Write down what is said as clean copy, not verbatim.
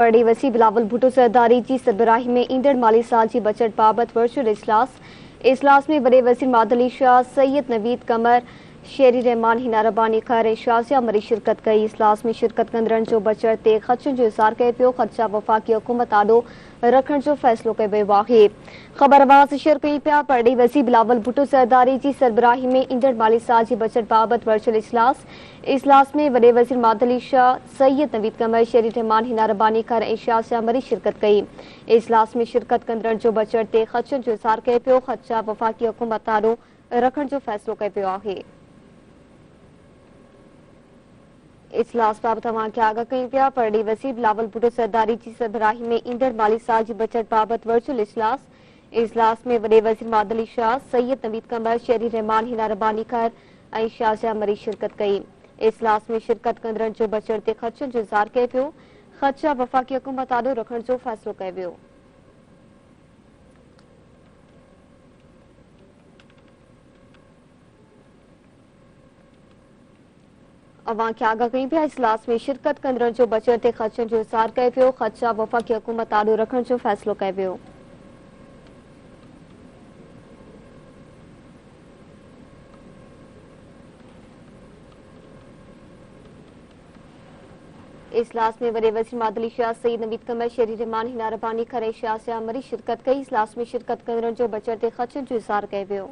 वडी वसी बिलावल भुट्टो सरदारी की सरबराही में ईंदड़ माली साल की बजट बाबत वर्चुअल इजलास में वडे वज़ीर मादली शाह सैयद नवीद कमर शेरी रहमान हिना रबानी खैर शाज़िया मरी शिरकत कई। इजलास में शिरकत कंदड़नि जो बजट ते ख़र्चनि जो इज़हार कयो पियो। ख़र्चा वफ़ाक़ी हुकूमत आॾो रखण जो फ़ैसिलो कयो वियो आहे। ख़बर आवाज़ शेयर कई पिया। वडी वज़ीर बिलावल भुट्टो सरदारी की सरबराही में ईंदड़ माली साल की बजट बाबत वर्चुअल इजलास में वडे वज़ीर मादली शाह सैयद नवीद कमर शेरी रहमान हिना रबानी खैर शाज़िया मरी शिरकत कई। इजलास में शिरकत कंदड़नि जो बजट ते ख़र्चनि जो इज़हार कयो पियो। ख़र्चा वफ़ाक़ी हुकूमत आॾो रखण जो फ़ैसिलो कयो पियो आहे। इजलास बाबत तव्हांखे आगाह कई पिया। वडी वज़ीर बिलावल भुट्टो सरदारी की सरबराही में ईंदड़ माली साल की बजट बाबत वर्चुअल इजलास में वडे वज़ीर मादली शाह सैयद नवीद कमर शेरी रहमान हिना रबानी खैर शाज़िया मरी शिरकत कई। इजलास में शिरकत कंदड़नि जो बजट ते ख़र्चनि जो इज़हार कयो पियो। ख़र्चा वफ़ाक़ी हुकूमत आॾो रखण जो फ़ैसिलो कयो वियो। अवां खे आगाह कई पिया। इजलास में शिरकत कंदड़नि जो बजट ते ख़र्चनि जो इज़हार कयो पियो। ख़र्चा वफ़ाक़ी हुकूमत आॾो रखण जो फ़ैसिलो कयो वियो। इजलास में वडे वज़ीर मादली शाह सईद नवीद कमर शेरी रहमान हिना रबानी खैर शाज़िया मरी शिरकत कई। इजलास में शिरकत कंदड़नि जो बजट ते ख़र्चनि जो इज़हार कयो वियो।